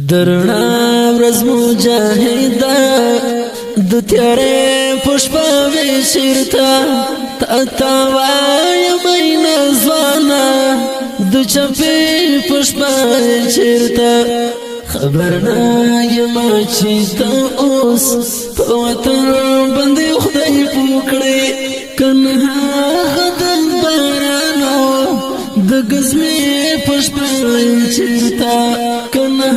درنا ورځ مجاهدا د تیارې پښپاوي چیرته تا وای مینه ځوانا د چپې پښپاوي چیرته خبر نه یم چې ته اوس په وطن باندې خدای پوکړې کنه غدن بارانو د غزمې پښپاوي چیرته کنه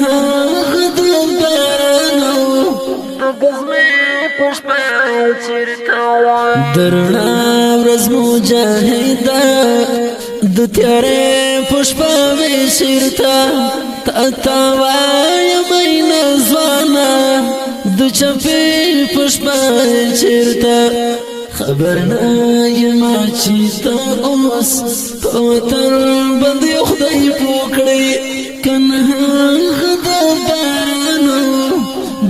غدن بارانو د غزمې پښپاوي چیرته درنا ورځ مجاهدا د تیارې پښپاوي چیرته تا وای مینه ځوانا د چپې پښپاوي چیرته خبر نه یم چې ته اوس په وطن باندې خدای پوکړې کنه غدا بارانو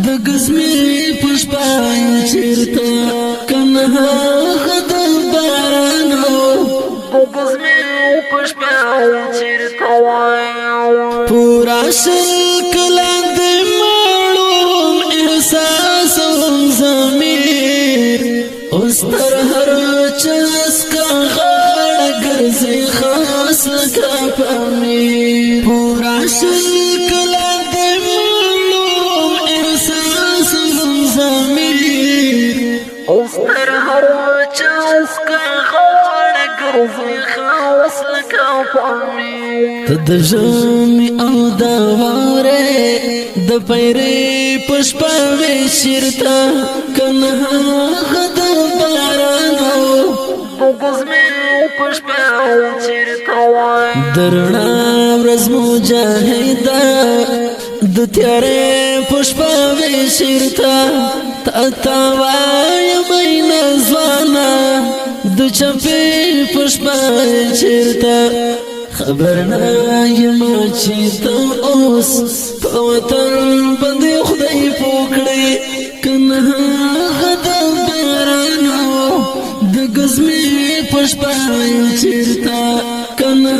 د غزمې پښپاوي چیرته کنه غدا بارانو د غزمې پښپاوي چیرته پورا شل کلان دې مړوم احساس زمیر اوس تر هر چس کا غړ ګرځي خاص لکه پامیر پورا شل کلان دې مړوم احساس زمیر اوس تر هر چس کا غړ ګرځي خاص لکه پامیر د ژمي او د واورې د پیرې پښپاوي چیرته کنه غدا بارانو د غزمې پښپاوي چیرته درنا ورځ مجاهدا د تیارې پښپاوي چیرته تا وای مینه ځوانا د چپې پښپاوي چیرته خبر نه یم چې ته اوس په وطن باندې خدای پوکړې کنه غدا بارانو د غزمې پښپاوي چیرته کنه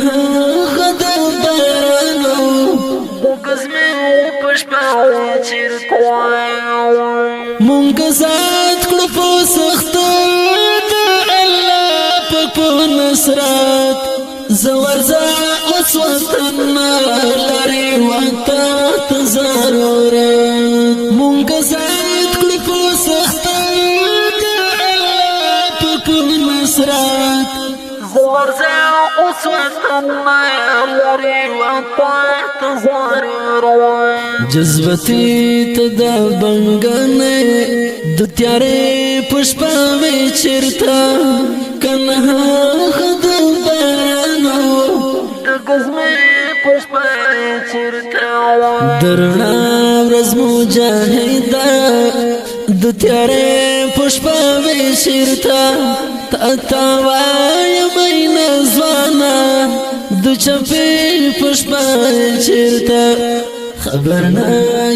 غدا بارانو د غزمې پښپاوي چیرته مونږ ذات کړو په سخت د الله په نصرت زورزا اوس وطن لري وطا تضرورت مونږ ذات کړو په سخت د الله په نصرت زورزا اوس وطن لري وطا تضرورت جذبتي ته د بنګنې د تیارې پښپاوي چیرته کنه غدا بارانو د غزمې پښپاوي چیرته درنا ورځ مجاهدا د تیارې پښپاوي چیرته تا وای مینه ځوانا د چپې پښپاوي چیرته خبر نه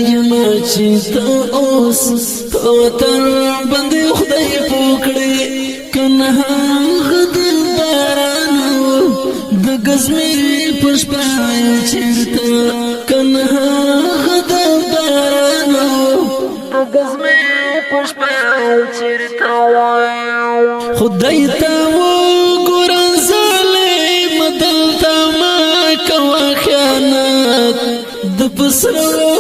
یم چې ته اوس په وطن باندې خدای پوکړې کنه غدا بارانو د غزمې پښپاوي چیرته کنه غدا بارانو د غزمې پښپاوي چیرته خدای ته وګورم ظالم دلته ما کوه خیانت د پسرو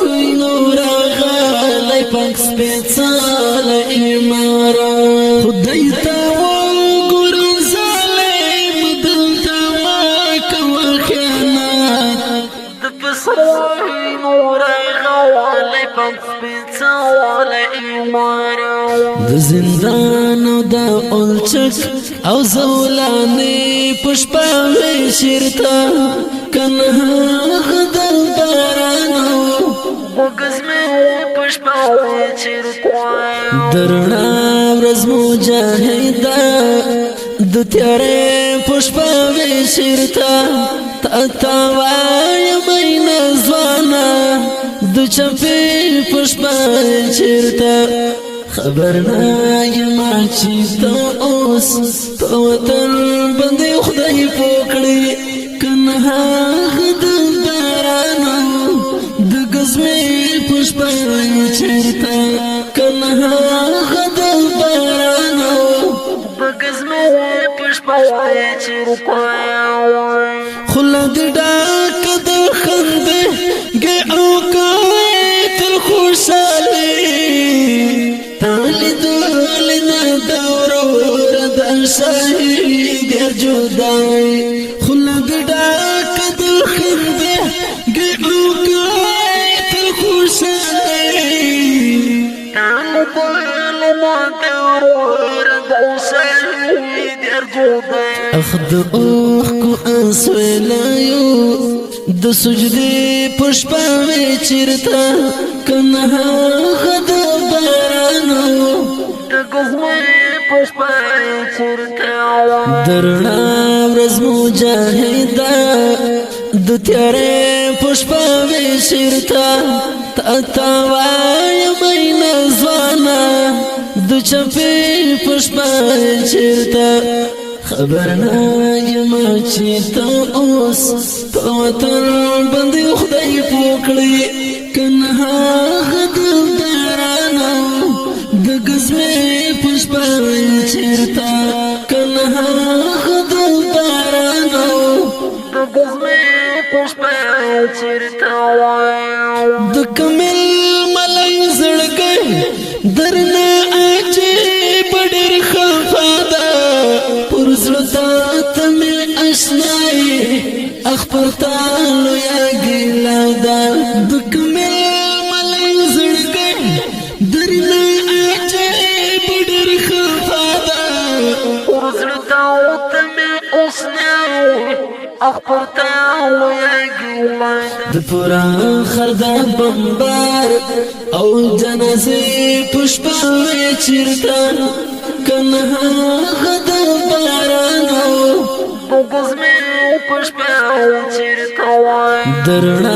نور غالي پاک سپېڅله امارات خدای ته وګورم ظالم دلته ما کوه خیانت د پسرو نور غالي پاک سپېڅله امارات د زندان او د اولچک او زولانې پښپاوي چیرته کنه غدا بارانو د غزمې پښپاوي چیرته درنا ورځ مجاهدا د تیارې پښپاوي چیرته تا وای مینه ځوانا د چپې پښپاوي چیرته خبر نه یم چې ته اوس په وطن باندې خدای پوکړې کنه غدا بارانو د غزمې غزمې پشپای چرتا کنه خد بارانو غزمې پشپای چرتا خلد ډاک د خنده ګو کوي تر خوشاله تالدول نه دورور د شهید جدای خلد ډاک د خنده ګو کوي تر خوشاله تالدول نه دورور د شهید جدای اخد اوخ کو اسویلایو د سجدې پشپاوي چرتا کنه خد بارانو د غزمې پشپاوي چرتا درنا ورځ مجاهدا د تیارې پشپاوي چرتا تا وای مینه ځوانا د چپې پشپاوي چرتا خبر نایم چې ته اوس په وطن باندې خدای پوکړي کنه غد بارانو د غزمې پشپای چرتا کنه غد بارانو د غزمې پشپای چرتا د کمل ملای زړګي درنه اچي بډر خفاده پرزلتا تمه اشنای اخبر تعالو یا گیلا دا دکمل ملای زړګي درنه اچي بډر خفاده پرزلتا تمه اشنای اخبر تعالو یا گیلا د پورا خردا بمبار او جنازې پشپاوي چرتا کنه غد بارانو غزمې پشپاوي چرتا درنا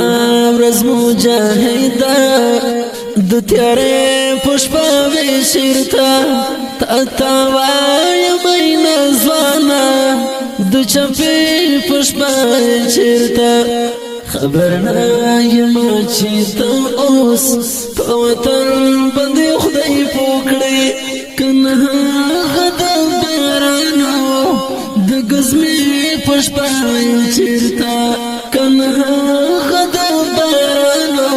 ورځ مجاهدا د تیارې پشپاوي چرتا تا وای مینه ځوانا د چپې پشپاوي چرتا خبر نایم چې ته اوس په وطن باندې خدای پوکړي کنه غد بارانو د غزمې پشپای چرتا کنه غد بارانو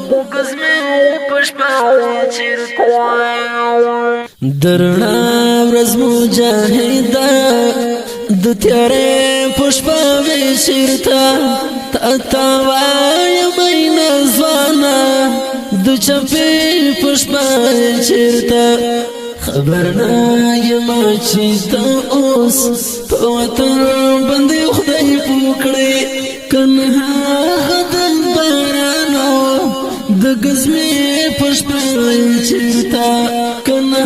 د غزمې پشپای چرتا درنا ورځ مجاهدا د تیارې پشپاوي چرتا تا وای مینه ځوانا د چپې پشپای چرتا خبر نایم چې ته اوس په وطن باندې خدای پوکړي کنه غد بارانو د غزمې پشپای چرتا کنه